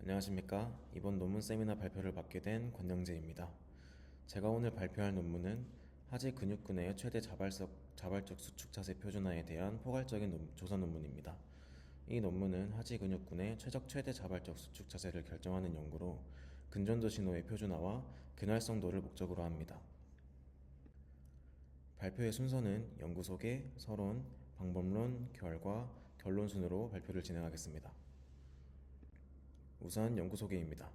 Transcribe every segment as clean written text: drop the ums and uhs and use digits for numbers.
안녕하십니까. 이번 논문 세미나 발표를 맡게 된 권영재입니다. 제가 오늘 발표할 논문은 하지 근육근의 최대 자발적 수축 자세 표준화에 대한 포괄적인 조사 논문입니다. 이 논문은 하지 근육근의 최대 자발적 수축 자세를 결정하는 연구로 근전도 신호의 표준화와 근활성도를 목적으로 합니다. 발표의 순서는 연구 소개, 서론, 방법론, 결과, 결론 순으로 발표를 진행하겠습니다. 우선 연구 소개입니다.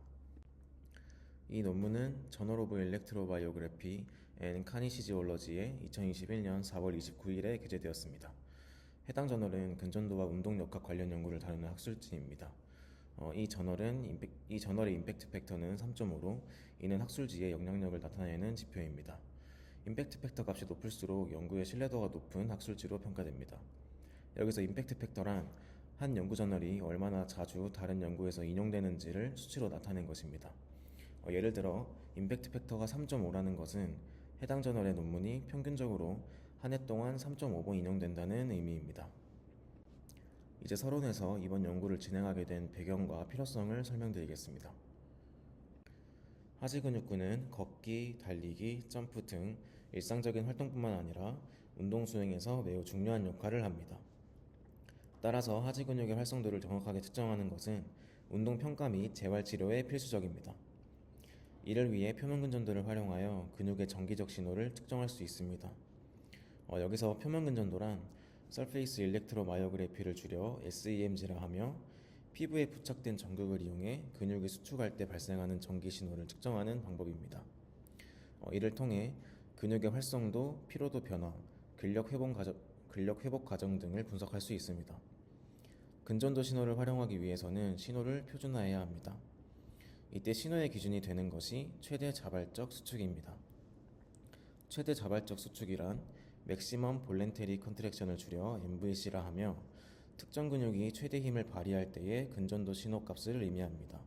이 논문은 저널 오브 일렉트로바이오그래피 앤 카니시지올러지에 2021년 4월 29일에 게재되었습니다. 해당 저널은 근전도와 운동역학 관련 연구를 다루는 학술지입니다. 이 저널의 임팩트 팩터는 3.5로 이는 학술지의 영향력을 나타내는 지표입니다. 임팩트 팩터 값이 높을수록 연구의 신뢰도가 높은 학술지로 평가됩니다. 여기서 임팩트 팩터란 한 연구 저널이 얼마나 자주 다른 연구에서 인용되는지를 수치로 나타낸 것입니다. 예를 들어 임팩트 팩터가 3.5라는 것은 해당 저널의 논문이 평균적으로 한 해 동안 3.5번 인용된다는 의미입니다. 이제 서론에서 이번 연구를 진행하게 된 배경과 필요성을 설명드리겠습니다. 하지 근육근은 걷기, 달리기, 점프 등 일상적인 활동뿐만 아니라 운동 수행에서 매우 중요한 역할을 합니다. 따라서 하지 근육의 활성도를 정확하게 측정하는 것은 운동 평가 및 재활 치료에 필수적입니다. 이를 위해 표면근전도를 활용하여 근육의 정기적 신호를 측정할 수 있습니다. 여기서 표면근전도란 Surface Electromyography를 줄여 SEMG라 하며 피부에 부착된 전극을 이용해 근육이 수축할 때 발생하는 전기 신호를 측정하는 방법입니다. 이를 통해 근육의 활성도, 피로도 변화, 근력 회복 과정 등을 분석할 수 있습니다. 근전도 신호를 활용하기 위해서는 신호를 표준화해야 합니다. 이때 신호의 기준이 되는 것이 최대 자발적 수축입니다. 최대 자발적 수축이란 맥시멈 볼렌테리 컨트랙션을 줄여 MVC라 하며 특정 근육이 최대 힘을 발휘할 때의 근전도 신호 값을 의미합니다.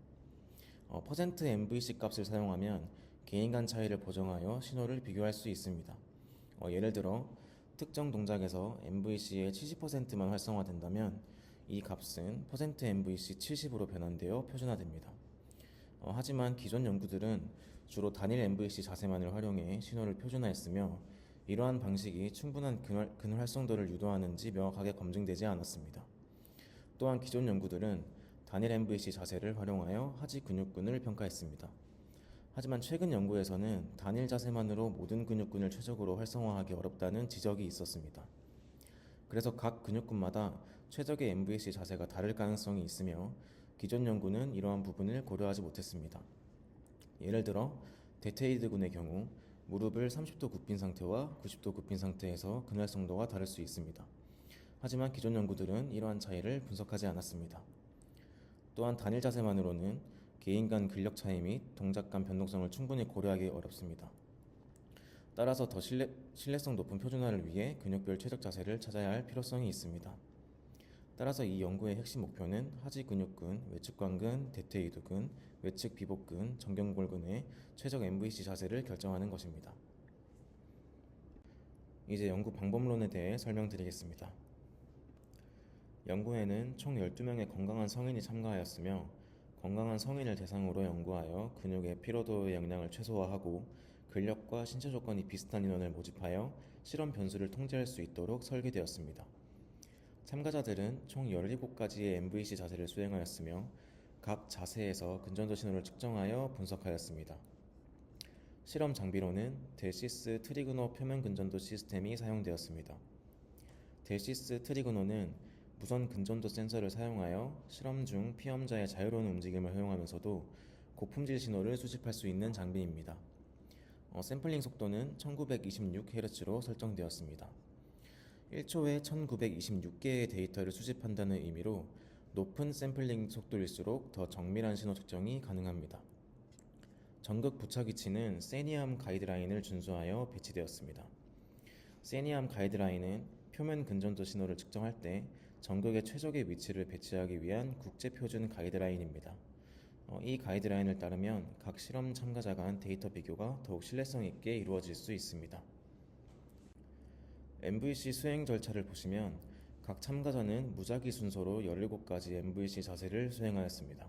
퍼센트 MVC 값을 사용하면 개인 간 차이를 보정하여 신호를 비교할 수 있습니다. 예를 들어 특정 동작에서 MVC의 70%만 활성화된다면 이 값은 퍼센트 MVC 70으로 변환되어 표준화됩니다. 하지만 기존 연구들은 주로 단일 MVC 자세만을 활용해 신호를 표준화했으며 이러한 방식이 충분한 근활성도를 유도하는지 명확하게 검증되지 않았습니다. 또한 기존 연구들은 단일 MVC 자세를 활용하여 하지 근육근을 평가했습니다. 하지만 최근 연구에서는 단일 자세만으로 모든 근육근을 최적으로 활성화하기 어렵다는 지적이 있었습니다. 그래서 각 근육근마다 최적의 MVC 자세가 다를 가능성이 있으며 기존 연구는 이러한 부분을 고려하지 못했습니다. 예를 들어 데테이드근의 경우 무릎을 30도 굽힌 상태와 90도 굽힌 상태에서 근활성도가 다를 수 있습니다. 하지만 기존 연구들은 이러한 차이를 분석하지 않았습니다. 또한 단일 자세만으로는 개인 간 근력 차이 및 동작 간 변동성을 충분히 고려하기 어렵습니다. 따라서 더 신뢰성 높은 표준화를 위해 근육별 최적 자세를 찾아야 할 필요성이 있습니다. 따라서 이 연구의 핵심 목표는 하지 근육근, 외측관근, 데테이드근, 외측 비복근, 정경골근의 최적 MVC 자세를 결정하는 것입니다. 이제 연구 방법론에 대해 설명드리겠습니다. 연구에는 총 12명의 건강한 성인이 참가하였으며 건강한 성인을 대상으로 연구하여 근육의 피로도의 영향을 최소화하고 근력과 신체 조건이 비슷한 인원을 모집하여 실험 변수를 통제할 수 있도록 설계되었습니다. 참가자들은 총 17가지의 MVC 자세를 수행하였으며 각 자세에서 근전도 신호를 측정하여 분석하였습니다. 실험 장비로는 델시스 트리그노 표면 근전도 시스템이 사용되었습니다. 델시스 트리그노는 무선 근전도 센서를 사용하여 실험 중 피험자의 자유로운 움직임을 허용하면서도 고품질 신호를 수집할 수 있는 장비입니다. 샘플링 속도는 1926Hz로 설정되었습니다. 1초에 1926개의 데이터를 수집한다는 의미로 높은 샘플링 속도일수록 더 정밀한 신호 측정이 가능합니다. 전극 부착 위치는 세니암 가이드라인을 준수하여 배치되었습니다. 세니암 가이드라인은 표면 근전도 신호를 측정할 때 전극의 최적의 위치를 배치하기 위한 국제표준 가이드라인입니다. 이 가이드라인을 따르면 각 실험 참가자 간 데이터 비교가 더욱 신뢰성 있게 이루어질 수 있습니다. MVC 수행 절차를 보시면 각 참가자는 무작위 순서로 17가지 MVC 자세를 수행하였습니다.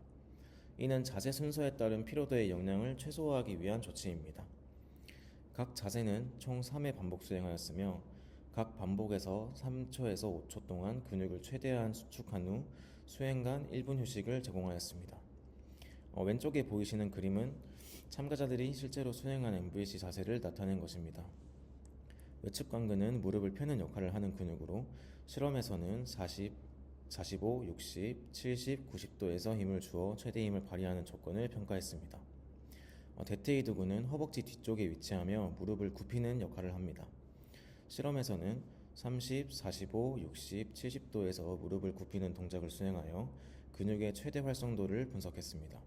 이는 자세 순서에 따른 피로도의 영향을 최소화하기 위한 조치입니다. 각 자세는 총 3회 반복 수행하였으며 각 반복에서 3초에서 5초 동안 근육을 최대한 수축한 후 수행간 1분 휴식을 제공하였습니다. 왼쪽에 보이시는 그림은 참가자들이 실제로 수행한 MVC 자세를 나타낸 것입니다. 외측 관근은 무릎을 펴는 역할을 하는 근육으로 실험에서는 40, 45, 60, 70, 90도에서 힘을 주어 최대 힘을 발휘하는 조건을 평가했습니다. 데테이드근은 허벅지 뒤쪽에 위치하며 무릎을 굽히는 역할을 합니다. 실험에서는 30, 45, 60, 70도에서 무릎을 굽히는 동작을 수행하여 근육의 최대 활성도를 분석했습니다.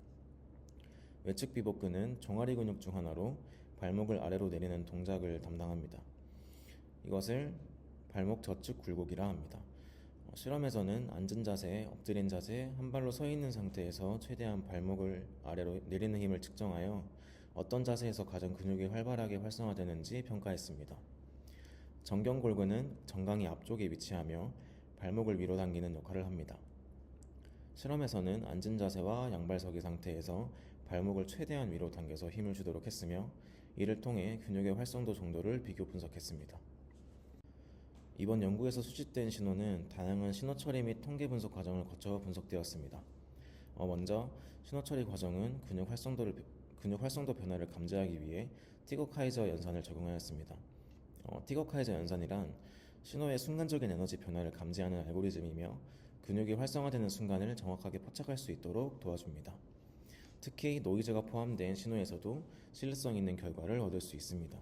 외측 비복근은 종아리 근육 중 하나로 발목을 아래로 내리는 동작을 담당합니다. 이것을 발목 저측 굴곡이라 합니다. 실험에서는 앉은 자세, 엎드린 자세, 한 발로 서 있는 상태에서 최대한 발목을 아래로 내리는 힘을 측정하여 어떤 자세에서 가장 근육이 활발하게 활성화되는지 평가했습니다. 정경골근은 정강이 앞쪽에 위치하며 발목을 위로 당기는 역할을 합니다. 실험에서는 앉은 자세와 양발서기 상태에서 발목을 최대한 위로 당겨서 힘을 주도록 했으며 이를 통해 근육의 활성도 정도를 비교 분석했습니다. 이번 연구에서 수집된 신호는 다양한 신호 처리 및 통계 분석 과정을 거쳐 분석되었습니다. 먼저 신호 처리 과정은 근육 활성도 변화를 감지하기 위해 티거카이저 연산을 적용하였습니다. 티거카이저 연산이란 신호의 순간적인 에너지 변화를 감지하는 알고리즘이며 근육이 활성화되는 순간을 정확하게 포착할 수 있도록 도와줍니다. 특히 노이즈가 포함된 신호에서도 신뢰성 있는 결과를 얻을 수 있습니다.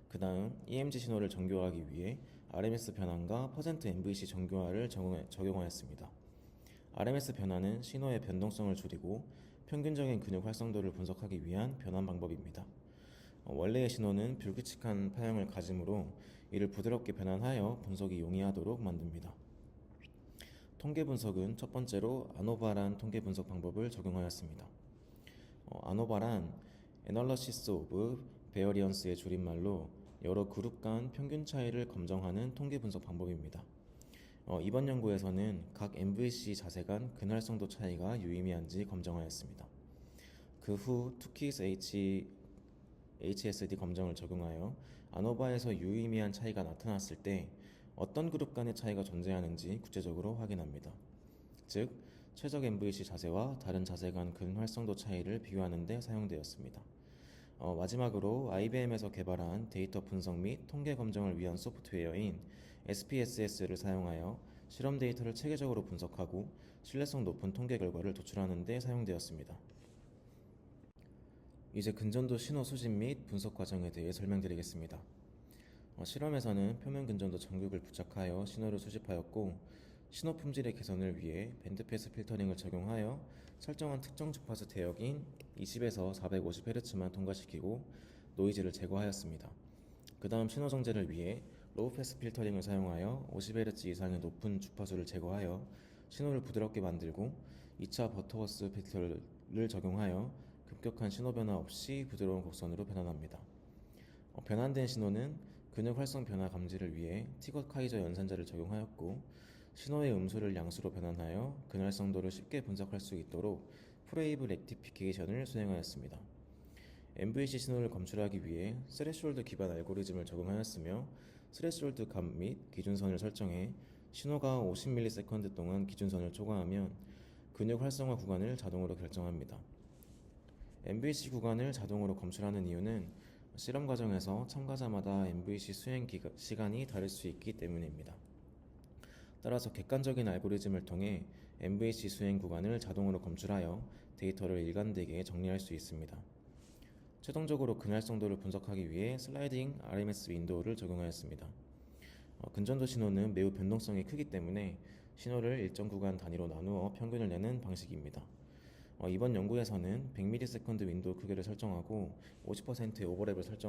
그 다음 EMG 신호를 정교화하기 위해 RMS 변환과 퍼센트 MVC 정교화를 적용하였습니다. RMS 변환은 신호의 변동성을 줄이고 평균적인 근육 활성도를 분석하기 위한 변환 방법입니다. 원래의 신호는 불규칙한 파형을 가지므로 이를 부드럽게 변환하여 분석이 용이하도록 만듭니다. 통계 분석은 첫 번째로 아노바란 통계 분석 방법을 적용하였습니다. 아노바란 Analysis of Variance의 줄임말로 여러 그룹 간 평균 차이를 검정하는 통계 분석 방법입니다. 이번 연구에서는 각 MVC 자세 간 근활성도 차이가 유의미한지 검정하였습니다. 그 후 투키스 HSD 검정을 적용하여 아노바에서 유의미한 차이가 나타났을 때 어떤 그룹 간의 차이가 존재하는지 구체적으로 확인합니다. 즉, 최적 MVC 자세와 다른 자세 간 근활성도 차이를 비교하는 데 사용되었습니다. 마지막으로 IBM에서 개발한 데이터 분석 및 통계 검정을 위한 소프트웨어인 SPSS를 사용하여 실험 데이터를 체계적으로 분석하고 신뢰성 높은 통계 결과를 도출하는 데 사용되었습니다. 이제 근전도 신호 수집 및 분석 과정에 대해 설명드리겠습니다. 실험에서는 표면 근전도 전극을 부착하여 신호를 수집하였고 신호 품질의 개선을 위해 밴드패스 필터링을 적용하여 설정한 특정 주파수 대역인 20에서 450Hz만 통과시키고 노이즈를 제거하였습니다. 그 다음 신호 정제를 위해 로우 패스 필터링을 사용하여 50Hz 이상의 높은 주파수를 제거하여 신호를 부드럽게 만들고 2차 버터워스 필터를 적용하여 급격한 신호 변화 없이 부드러운 곡선으로 변환합니다. 변환된 신호는 근육 활성 변화 감지를 위해 티거카이저 연산자를 적용하였고 신호의 음수를 양수로 변환하여 근활성도를 쉽게 분석할 수 있도록 프레이브 렉티피케이션을 수행하였습니다. MVC 신호를 검출하기 위해 스레시홀드 기반 알고리즘을 적용하였으며 스레시홀드 값 및 기준선을 설정해 신호가 50ms 동안 기준선을 초과하면 근육 활성화 구간을 자동으로 결정합니다. MVC 구간을 자동으로 검출하는 이유는 실험 과정에서 참가자마다 MVC 수행 시간이 다를 수 있기 때문입니다. 따라서 객관적인 알고리즘을 통해 MVC 수행 구간을 자동으로 검출하여 데이터를 일관되게 정리할 수 있습니다. 최종적으로 근활성도를 분석하기 위해 슬라이딩 RMS 윈도우를 적용하였습니다. 근전도 신호는 매우 변동성이 크기 때문에 신호를 일정 구간 단위로 나누어 평균을 내는 방식입니다. 이번 연구에서는 100ms 윈도우 크기를 설정하고 50%의 오버랩을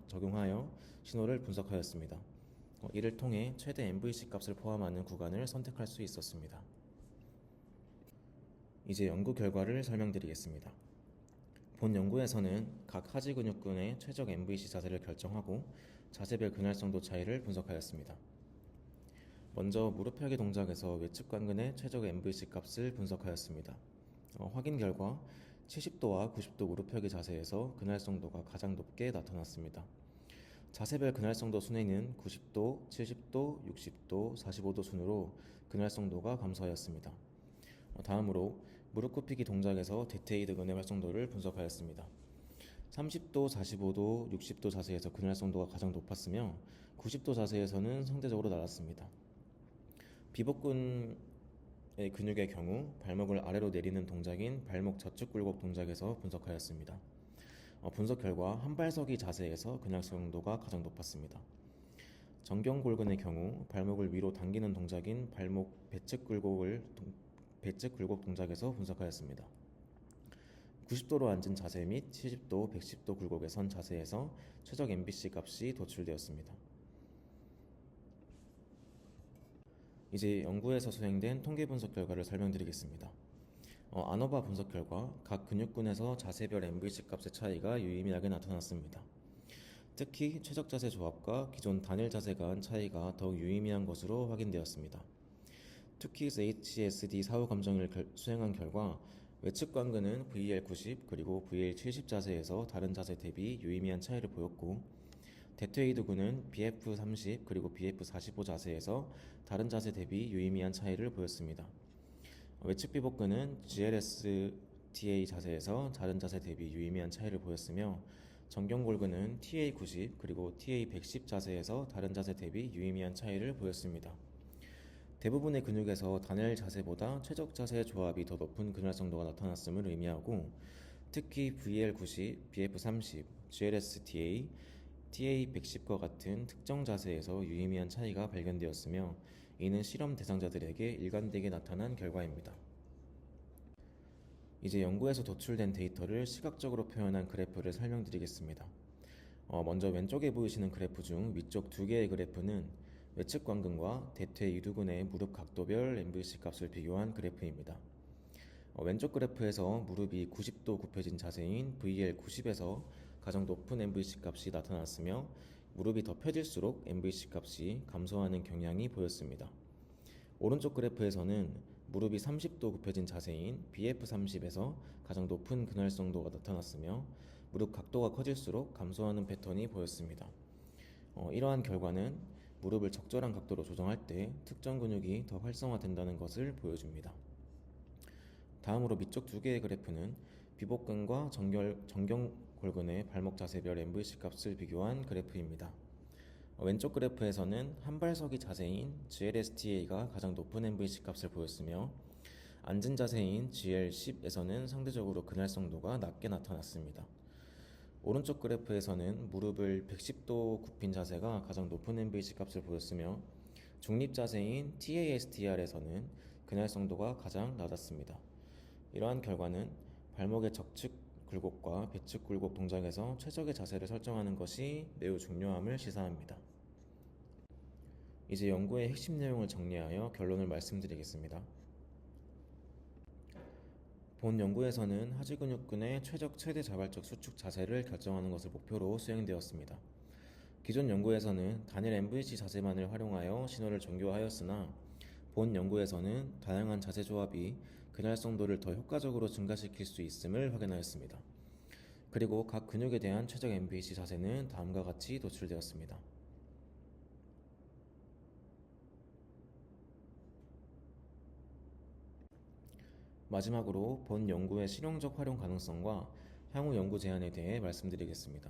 적용하여 신호를 분석하였습니다. 이를 통해 최대 MVC 값을 포함하는 구간을 선택할 수 있었습니다. 이제 연구 결과를 설명드리겠습니다. 본 연구에서는 각 하지 근육군의 최적 MVC 자세를 결정하고 자세별 근활성도 차이를 분석하였습니다. 먼저 무릎 펴기 동작에서 외측 관근의 최적 MVC 값을 분석하였습니다. 확인 결과 70도와 90도 무릎 펴기 자세에서 근활성도가 가장 높게 나타났습니다. 자세별 근활성도 순위는 90도, 70도, 60도, 45도 순으로 근활성도가 감소하였습니다. 다음으로 무릎 굽히기 동작에서 대퇴이드 근의 활성도를 분석하였습니다. 30도, 45도, 60도 자세에서 근활성도가 가장 높았으며 90도 자세에서는 상대적으로 낮았습니다. 비복근의 근육의 경우 발목을 아래로 내리는 동작인 발목 저축 굴곡 동작에서 분석하였습니다. 분석 결과 한발서기 자세에서 근활성도가 가장 높았습니다. 정경골근의 경우 발목을 위로 당기는 동작인 발목 배측 굴곡 동작에서 분석하였습니다. 90도로 앉은 자세 및 70도, 110도 굴곡에 선 자세에서 최적 MBC 값이 도출되었습니다. 이제 연구에서 수행된 통계 분석 결과를 설명드리겠습니다. 아노바 분석 결과 각 근육군에서 자세별 MVC 값의 차이가 유의미하게 나타났습니다. 특히 최적 자세 조합과 기존 단일 자세 간 차이가 더욱 유의미한 것으로 확인되었습니다. 투키즈 HSD 사후 감정을 수행한 결과 외측 관근은 VL90 그리고 VL70 자세에서 다른 자세 대비 유의미한 차이를 보였고, 대퇴이두근은 BF30 그리고 BF45 자세에서 다른 자세 대비 유의미한 차이를 보였습니다. 외측 비복근은 GLSTA 자세에서 다른 자세 대비 유의미한 차이를 보였으며, 정경골근은 TA90 그리고 TA110 자세에서 다른 자세 대비 유의미한 차이를 보였습니다. 대부분의 근육에서 단일 자세보다 최적 자세의 조합이 더 높은 근활성도가 나타났음을 의미하고, 특히 VL90, BF30, GLSTA, TA110과 같은 특정 자세에서 유의미한 차이가 발견되었으며, 이는 실험 대상자들에게 일관되게 나타난 결과입니다. 이제 연구에서 도출된 데이터를 시각적으로 표현한 그래프를 설명드리겠습니다. 먼저 왼쪽에 보이시는 그래프 중 위쪽 두 개의 그래프는 외측 관근과 대퇴 이두근의 무릎 각도별 MVC 값을 비교한 그래프입니다. 왼쪽 그래프에서 무릎이 90도 굽혀진 자세인 VL90에서 가장 높은 MVC 값이 나타났으며, 무릎이 더 펴질수록 MVC 값이 감소하는 경향이 보였습니다. 오른쪽 그래프에서는 무릎이 30도 굽혀진 자세인 BF30에서 가장 높은 근활성도가 나타났으며, 무릎 각도가 커질수록 감소하는 패턴이 보였습니다. 이러한 결과는 무릎을 적절한 각도로 조정할 때 특정 근육이 더 활성화된다는 것을 보여줍니다. 다음으로 밑쪽 두 개의 그래프는 비복근과 정경골근의 발목 자세별 MVC 값을 비교한 그래프입니다. 왼쪽 그래프에서는 한발서기 자세인 GLSTA가 가장 높은 MVC 값을 보였으며, 앉은 자세인 GL10에서는 상대적으로 근활성도가 낮게 나타났습니다. 오른쪽 그래프에서는 무릎을 110도 굽힌 자세가 가장 높은 MVC 값을 보였으며, 중립 자세인 TASTR에서는 근활성도가 가장 낮았습니다. 이러한 결과는 발목의 적측 굴곡과 배측 굴곡 동작에서 최적의 자세를 설정하는 것이 매우 중요함을 시사합니다. 이제 연구의 핵심 내용을 정리하여 결론을 말씀드리겠습니다. 본 연구에서는 하지근육근의 최대 자발적 수축 자세를 결정하는 것을 목표로 수행되었습니다. 기존 연구에서는 단일 MVC 자세만을 활용하여 신호를 정교하였으나, 본 연구에서는 다양한 자세 조합이 근활성도를 더 효과적으로 증가시킬 수 있음을 확인하였습니다. 그리고 각 근육에 대한 최적 MVC 자세는 다음과 같이 도출되었습니다. 마지막으로 본 연구의 실용적 활용 가능성과 향후 연구 제안에 대해 말씀드리겠습니다.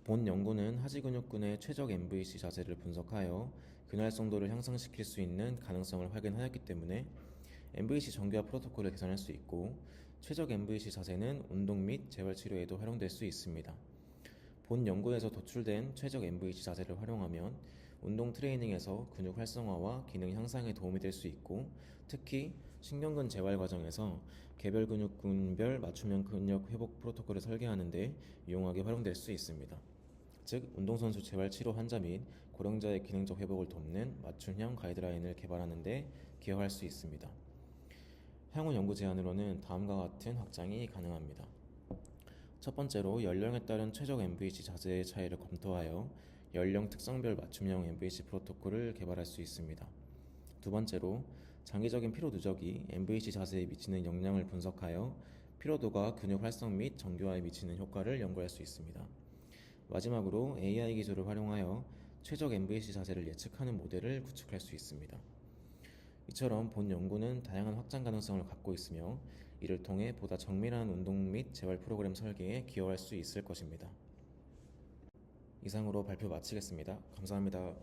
본 연구는 하지근육근의 최적 MVC 자세를 분석하여 근활성도를 향상시킬 수 있는 가능성을 확인하였기 때문에 MVC 정교화 프로토콜을 개선할 수 있고, 최적 MVC 자세는 운동 및 재활치료에도 활용될 수 있습니다. 본 연구에서 도출된 최적 MVC 자세를 활용하면 운동 트레이닝에서 근육 활성화와 기능 향상에 도움이 될 수 있고, 특히 신경근 재활 과정에서 개별 근육군별 맞춤형 근력 회복 프로토콜을 설계하는 데 유용하게 활용될 수 있습니다. 즉, 운동선수 재활치료 환자 및 고령자의 기능적 회복을 돕는 맞춤형 가이드라인을 개발하는 데 기여할 수 있습니다. 향후 연구 제안으로는 다음과 같은 확장이 가능합니다. 첫 번째로 연령에 따른 최적 MVC 자세의 차이를 검토하여 연령 특성별 맞춤형 MVC 프로토콜을 개발할 수 있습니다. 두 번째로 장기적인 피로 누적이 MVC 자세에 미치는 영향을 분석하여 피로도가 근육 활성 및 정교화에 미치는 효과를 연구할 수 있습니다. 마지막으로 AI 기술을 활용하여 최적 MVC 자세를 예측하는 모델을 구축할 수 있습니다. 이처럼 본 연구는 다양한 확장 가능성을 갖고 있으며 이를 통해 보다 정밀한 운동 및 재활 프로그램 설계에 기여할 수 있을 것입니다. 이상으로 발표 마치겠습니다. 감사합니다.